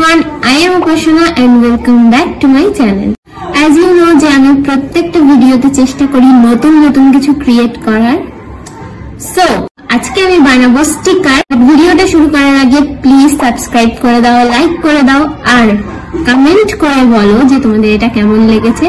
everyone, I am Upasana and welcome back to my channel. As you know যে আমি প্রত্যেকটা ভিডিওতে চেষ্টা করি নতুন নতুন কিছু ক্রিয়েট করার। সো আজকে আমি বানাবো স্টিকার। ভিডিওটা শুরু করার আগে প্লিজ সাবস্ক্রাইব করে দাও, লাইক করে দাও আর কমেন্ট করে বলো যে তোমাদের এটা কেমন লেগেছে,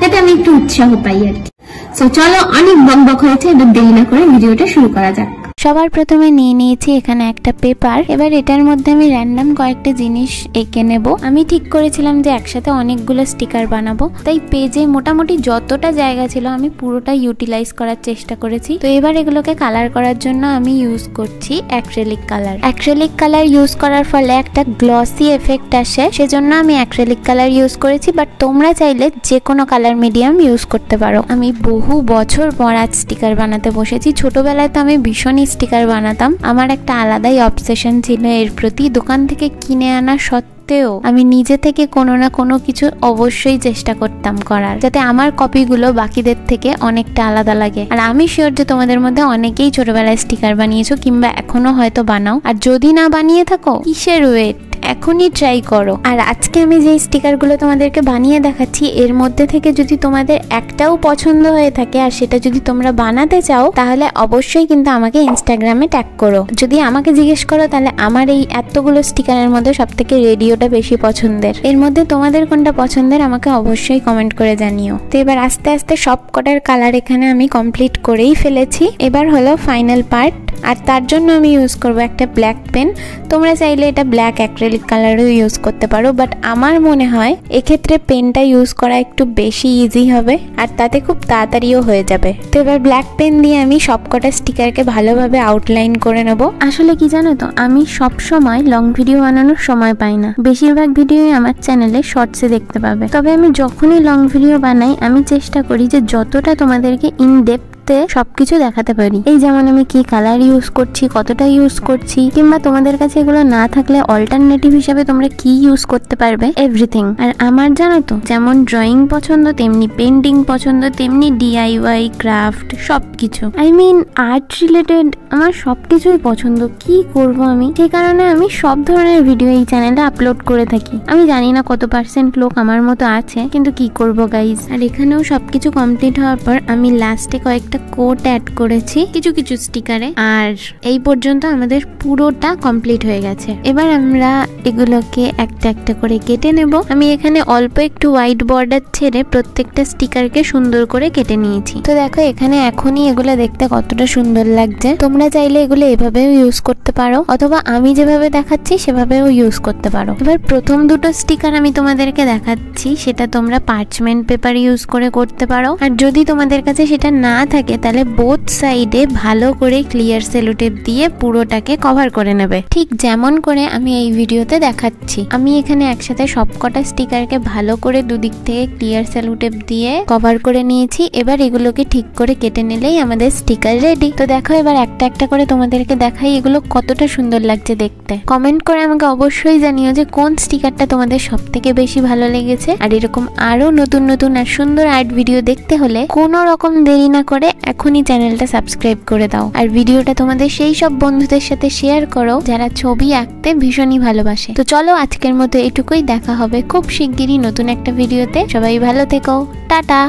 যাতে আমি একটু উৎসাহ পাই আর কি। সো চলো, অনেক বকবক হয়েছে, এবার দেরি না করে ভিডিওটা শুরু করা যাক। সবার প্রথমে নিয়ে নিয়েছি এখানে একটা পেপার। এবার এটার মধ্যে আমি র্যান্ডম কয়েকটা জিনিস এঁকে নেব। আমি ঠিক করেছিলাম যে একসাথে অনেকগুলো স্টিকার বানাবো, তাই পেজে মোটামুটি যতটা জায়গা ছিল আমি পুরোটা ইউটিলাইজ করার চেষ্টা করেছি। তো এবার এগুলোকে কালার করার জন্য আমি ইউজ করছি acrylic colour. Acrylic colour use করার ফলে একটা গ্লসি এফেক্ট আসে, সেজন্য আমি অ্যাক্রিলিক কালার ইউজ করেছি। বাট তোমরা চাইলে যে কোনো কালার মিডিয়াম ইউজ করতে পারো। আমি বহু বছর পর আজ স্টিকার বানাতে বসেছি। ছোটবেলায় তো আমি ভীষণই স্টিকার বানাতাম, আমার একটা আলাদাই অবসেশন ছিল এর প্রতি। দোকান থেকে কিনে আনা সত্ত্বেও আমি নিজে থেকে কোনো না কোনো কিছু অবশ্যই চেষ্টা করতাম করার, যাতে আমার কপিগুলো বাকিদের থেকে অনেকটা আলাদা লাগে। আর আমি শিওর যে তোমাদের মধ্যে অনেকেই ছোটবেলায় স্টিকার বানিয়েছো কিংবা এখনো হয়তো বানাও। আর যদি না বানিয়ে থাকো, কিসের ওয়েট, এখনই ট্রাই করো। আর আজকে আমি যে স্টিকারগুলো তোমাদেরকে বানিয়ে দেখাচ্ছি, এর মধ্যে থেকে যদি তোমাদের একটাও পছন্দ হয়ে থাকে আর সেটা যদি তোমরা বানাতে চাও, তাহলে অবশ্যই কিন্তু আমাকে ইনস্টাগ্রামে ট্যাগ করো। যদি আমাকে জিজ্ঞেস করো, তাহলে আমার এই এতগুলো স্টিকারের মধ্যে সবথেকে রেডিওটা বেশি পছন্দের। এর মধ্যে তোমাদের কোনটা পছন্দের আমাকে অবশ্যই কমেন্ট করে জানিও। তো এবার আস্তে আস্তে সব কটার কালার এখানে আমি কমপ্লিট করেই ফেলেছি। এবার হলো ফাইনাল পার্ট, আর তার জন্য আমি ইউজ করব একটা ব্ল্যাক পেন। তোমরা চাইলে এটা ব্ল্যাক অ্যাক্রিলিক কালারও ইউজ করতে পারো, বাট আমার মনে হয় এক্ষেত্রে পেনটা ইউজ করা একটু বেশি ইজি হবে আর তাতে খুব তাড়াতাড়িও হয়ে যাবে। তো এবার ব্ল্যাক পেন দিয়ে আমি সবকটা স্টিকারকে ভালোভাবে আউটলাইন করে নেব। আসলে কি জানো তো, আমি সব সময় লং ভিডিও বানানোর সময় পাই না। বেশিরভাগ ভিডিওই আমার চ্যানেলে শর্টসে দেখতে পাবে। তবে আমি যখনই লং ভিডিও বানাই, আমি চেষ্টা করি যে যতটা তোমাদেরকে ইন ডেপথ সবকিছু দেখাতে পারি। এই যেমন আমি কি কালার ইউজ করছি, কতটা ইউজ করছি, কিংবা তোমাদের কাছে এগুলো না থাকলে অল্টারনেটিভ হিসাবে তোমরা কি ইউজ করতে পারবে, এভরিথিং। আর আমার জানো তো, যেমন ড্রয়িং পছন্দ, তেমনি পেন্টিং পছন্দ, তেমনি ডিআইওয়াই, ক্রাফট, সবকিছু। আই মিন আর্ট রিলেটেড আমার সবকিছুই পছন্দ। কি করব আমি, সেই কারণে আমি সব ধরনের ভিডিও এই চ্যানেলে আপলোড করে থাকি। আমি জানি না কত পার্সেন্ট লোক আমার মতো আছে, কিন্তু কি করব গাইজ। আর এখানেও সবকিছু কমপ্লিট হওয়ার পর আমি লাস্টে কয়েকটা কোট অ্যাড করেছি কিছু কিছু স্টিকারে। আর এই পর্যন্ত আমাদের পুরোটা কমপ্লিট হয়ে গেছে। এবার আমরা এগুলোকে একটা একটা করে কেটে নেব। আমি এখানে অল্প একটু হোয়াইট বর্ডার ছেড়ে প্রত্যেকটা স্টিকারকে সুন্দর করে কেটে নিয়েছি। তো দেখো এখানে এখনই এগুলো দেখতে কতটা সুন্দর লাগছে। তোমরা চাইলে এগুলো এভাবেও ইউজ করতে পারো, অথবা আমি যেভাবে দেখাচ্ছি সেভাবেও ইউজ করতে পারো। এবার প্রথম দুটো স্টিকার আমি তোমাদেরকে দেখাচ্ছি, সেটা তোমরা পার্চমেন্ট পেপার ইউজ করে করতে পারো। আর যদি তোমাদের কাছে সেটা না থাকে, তাহলে বোথ সাইডে ভালো করে ক্লিয়ার সেলোটেপ দিয়ে পুরোটাকে কভার করে নেবে, ঠিক যেমন করে আমি এই ভিডিওতে দেখাচ্ছি। আমি এখানে একসাথে সবকটা স্টিকারকে ভালো করে দুদিক থেকে ক্লিয়ার সেলোটেপ দিয়ে কভার করে নিয়েছি। এবার এগুলোকে ঠিক করে কেটে নিলেই আমাদের স্টিকার রেডি। তো দেখো এবার একটা একটা করে তোমাদেরকে দেখাই এগুলো কতটা সুন্দর লাগছে দেখতে। কমেন্ট করে আমাকে অবশ্যই জানিও যে কোন স্টিকারটা তোমাদের সব থেকে বেশি ভালো লেগেছে। আর এরকম আরো নতুন নতুন আর সুন্দর আর্ট ভিডিও দেখতে হলে কোনো রকম দেরি না করে এখনই চ্যানেলটা সাবস্ক্রাইব করে দাও। আর ভিডিওটা তোমাদের সেই সব বন্ধুদের সাথে শেয়ার করো যারা ছবি আঁকতে ভীষণই ভালোবাসে। তো চলো আজকের মতো এটুকুই, দেখা হবে খুব শিগগিরই নতুন একটা ভিডিওতে। সবাই ভালো থেকো, টাটা।